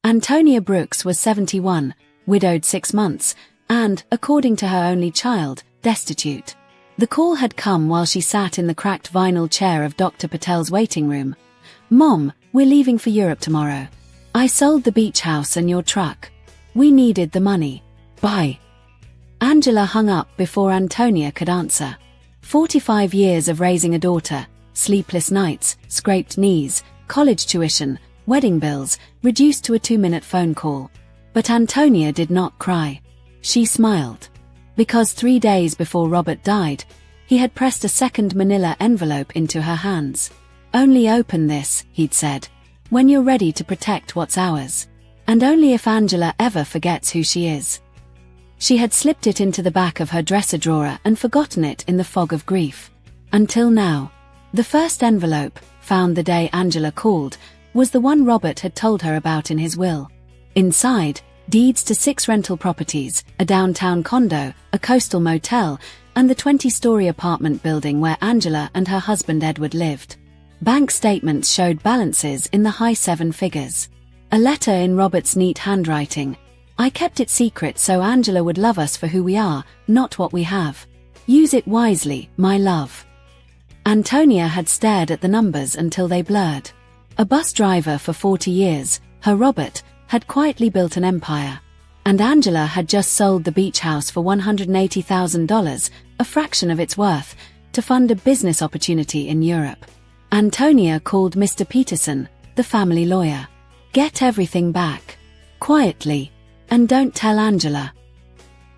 Antonia Brooks was 71, widowed 6 months, and, according to her only child, destitute. The call had come while she sat in the cracked vinyl chair of Dr. Patel's waiting room. "Mom, we're leaving for Europe tomorrow. I sold the beach house and your truck. We needed the money. Bye." Angela hung up before Antonia could answer. 45 years of raising a daughter, sleepless nights, scraped knees, college tuition, wedding bills, reduced to a 2-minute phone call. But Antonia did not cry. She smiled. Because 3 days before Robert died, he had pressed a second manila envelope into her hands. "Only open this," he'd said, "when you're ready to protect what's ours. And only if Angela ever forgets who she is." She had slipped it into the back of her dresser drawer and forgotten it in the fog of grief. Until now. The first envelope, found the day Angela called, was the one Robert had told her about in his will. Inside, deeds to 6 rental properties, a downtown condo, a coastal motel, and the 20-story apartment building where Angela and her husband Edward lived. Bank statements showed balances in the high 7 figures. A letter in Robert's neat handwriting. "I kept it secret so Angela would love us for who we are, not what we have. Use it wisely, my love." Antonia had stared at the numbers until they blurred. A bus driver for 40 years, her Robert had quietly built an empire. And Angela had just sold the beach house for $180,000, a fraction of its worth, to fund a business opportunity in Europe. Antonia called Mr. Peterson, the family lawyer. "Get everything back. Quietly. And don't tell Angela."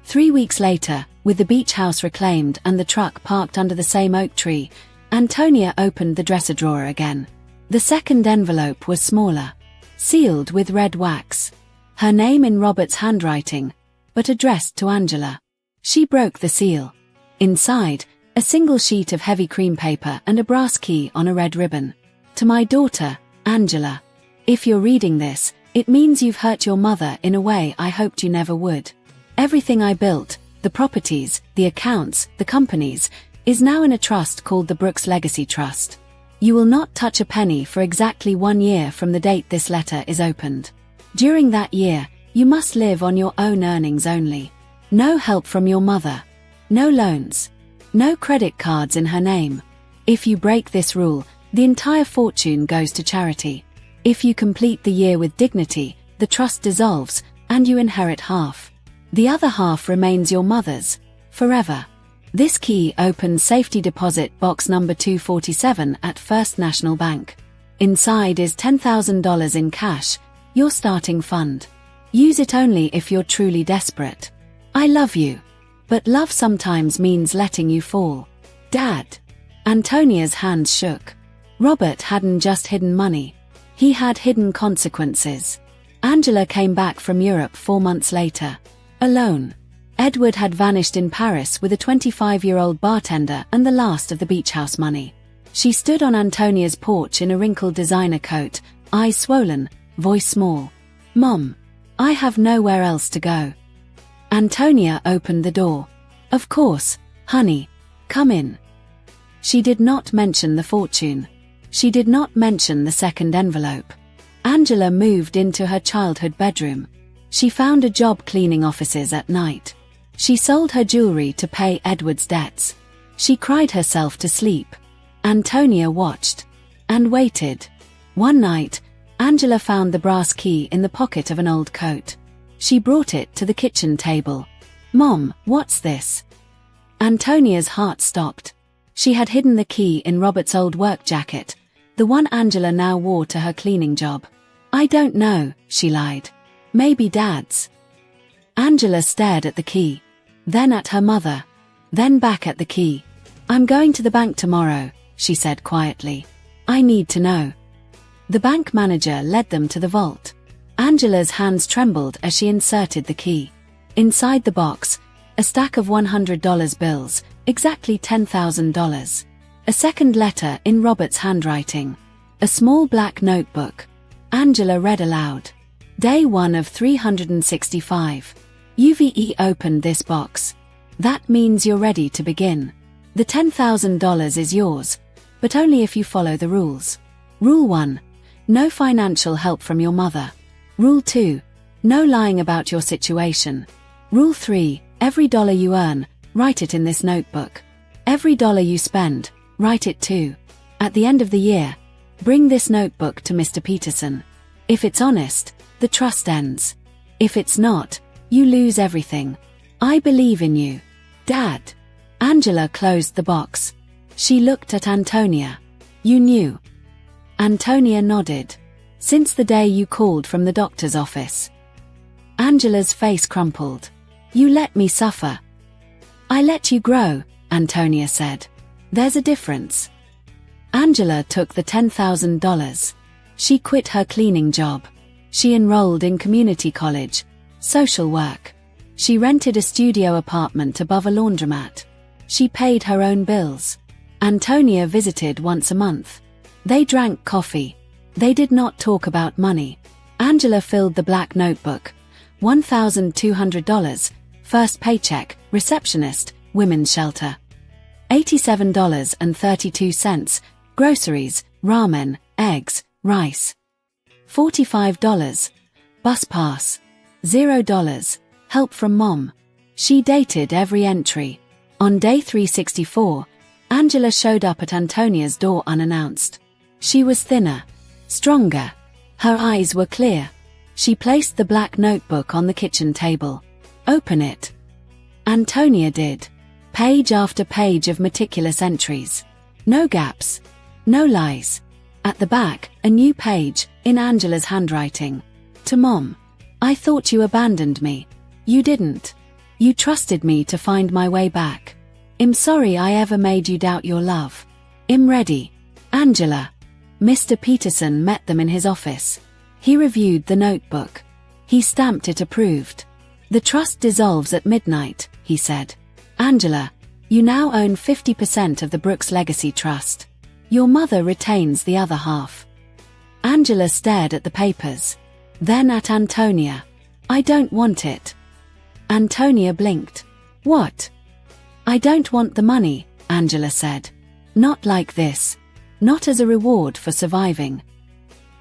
3 weeks later, with the beach house reclaimed and the truck parked under the same oak tree, Antonia opened the dresser drawer again. The second envelope was smaller, sealed with red wax. Her name in Robert's handwriting, but addressed to Angela. She broke the seal. Inside, a single sheet of heavy cream paper and a brass key on a red ribbon. "To my daughter, Angela. If you're reading this, it means you've hurt your mother in a way I hoped you never would. Everything I built, the properties, the accounts, the companies, is now in a trust called the Brooks Legacy Trust. You will not touch a penny for exactly 1 year from the date this letter is opened. During that year, you must live on your own earnings only. No help from your mother. No loans. No credit cards in her name. If you break this rule, the entire fortune goes to charity. If you complete the year with dignity, the trust dissolves, and you inherit half. The other half remains your mother's, forever." This key opens safety deposit box number 247 at First National Bank. Inside is $10,000 in cash, your starting fund. Use it only if you're truly desperate. I love you. But love sometimes means letting you fall. Dad. Antonia's hands shook. Robert hadn't just hidden money. He had hidden consequences. Angela came back from Europe 4 months later. Alone. Edward had vanished in Paris with a 25-year-old bartender and the last of the beach house money. She stood on Antonia's porch in a wrinkled designer coat, eyes swollen, voice small. "Mom. I have nowhere else to go." Antonia opened the door. "Of course, honey. Come in." She did not mention the fortune. She did not mention the second envelope. Angela moved into her childhood bedroom. She found a job cleaning offices at night. She sold her jewelry to pay Edward's debts. She cried herself to sleep. Antonia watched. And waited. One night, Angela found the brass key in the pocket of an old coat. She brought it to the kitchen table. "Mom, what's this?" Antonia's heart stopped. She had hidden the key in Robert's old work jacket, the one Angela now wore to her cleaning job. "I don't know," she lied. "Maybe Dad's." Angela stared at the key. Then at her mother. Then back at the key. "I'm going to the bank tomorrow," she said quietly. "I need to know." The bank manager led them to the vault. Angela's hands trembled as she inserted the key. Inside the box, a stack of $100 bills, exactly $10,000. A second letter in Robert's handwriting. A small black notebook. Angela read aloud. "Day 1 of 365. UVE opened this box. That means you're ready to begin. The $10,000 is yours, but only if you follow the rules. Rule 1. No financial help from your mother. Rule 2. No lying about your situation. Rule 3. Every dollar you earn, write it in this notebook. Every dollar you spend, write it too. At the end of the year, bring this notebook to Mr. Peterson. If it's honest, the trust ends. If it's not, you lose everything. I believe in you, Dad. Angela closed the box. She looked at Antonia. You knew? Antonia nodded. Since the day you called from the doctor's office. Angela's face crumpled. You let me suffer. I let you grow, Antonia said. There's a difference. Angela took the $10,000. She quit her cleaning job. She enrolled in community college, social work. She rented a studio apartment above a laundromat. She paid her own bills. Antonia visited once a month. They drank coffee. They did not talk about money. Angela filled the black notebook. $1,200, first paycheck, receptionist, women's shelter. $87.32, groceries, ramen, eggs, rice. $45, bus pass. $0, help from mom. She dated every entry. On day 364, Angela showed up at Antonia's door unannounced. She was thinner, stronger. Her eyes were clear. She placed the black notebook on the kitchen table. Open it. Antonia did. Page after page of meticulous entries. No gaps. No lies. At the back, a new page, in Angela's handwriting. To Mom. I thought you abandoned me. You didn't. You trusted me to find my way back. I'm sorry I ever made you doubt your love. I'm ready. Angela. Mr. Peterson met them in his office. He reviewed the notebook. He stamped it approved. The trust dissolves at midnight, he said. Angela, you now own 50% of the Brooks Legacy Trust. Your mother retains the other half. Angela stared at the papers. Then at Antonia. I don't want it. Antonia blinked. What? I don't want the money, Angela said. Not like this. Not as a reward for surviving.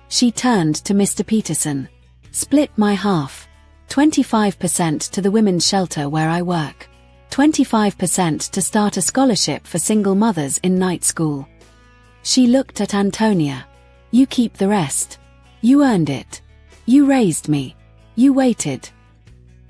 She turned to Mr. Peterson. Split my half. 25% to the women's shelter where I work. 25% to start a scholarship for single mothers in night school. She looked at Antonia. You keep the rest. You earned it. You raised me. You waited.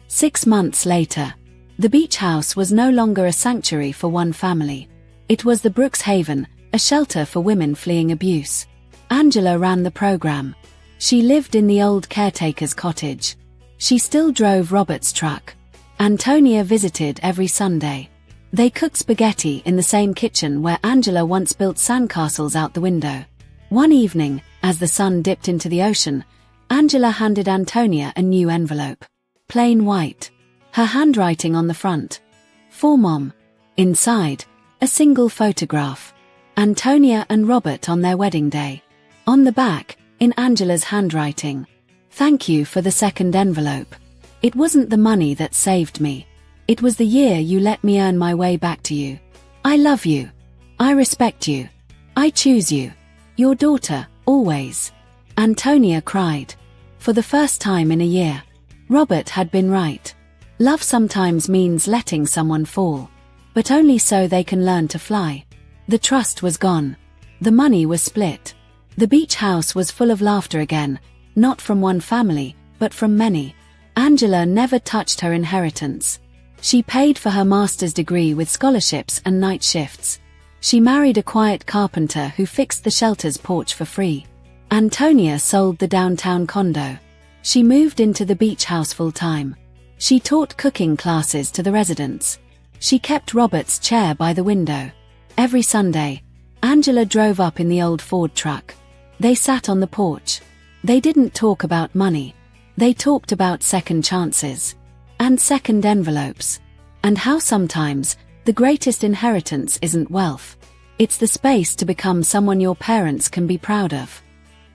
6 months later, the beach house was no longer a sanctuary for one family. It was the Brooks Haven, a shelter for women fleeing abuse. Angela ran the program. She lived in the old caretaker's cottage. She still drove Robert's truck. Antonia visited every Sunday. They cooked spaghetti in the same kitchen where Angela once built sandcastles out the window. One evening, as the sun dipped into the ocean, Angela handed Antonia a new envelope. Plain white. Her handwriting on the front. For Mom. Inside, a single photograph. Antonia and Robert on their wedding day. On the back, in Angela's handwriting. Thank you for the second envelope. It wasn't the money that saved me. It was the year you let me earn my way back to you. I love you. I respect you. I choose you. Your daughter, always. Antonia cried. For the first time in a year. Robert had been right. Love sometimes means letting someone fall. But only so they can learn to fly. The trust was gone. The money was split. The beach house was full of laughter again, not from one family, but from many. Angela never touched her inheritance. She paid for her master's degree with scholarships and night shifts. She married a quiet carpenter who fixed the shelter's porch for free. Antonia sold the downtown condo. She moved into the beach house full-time. She taught cooking classes to the residents. She kept Robert's chair by the window. Every Sunday, Angela drove up in the old Ford truck. They sat on the porch. They didn't talk about money. They talked about second chances. And second envelopes. And how sometimes, the greatest inheritance isn't wealth. It's the space to become someone your parents can be proud of.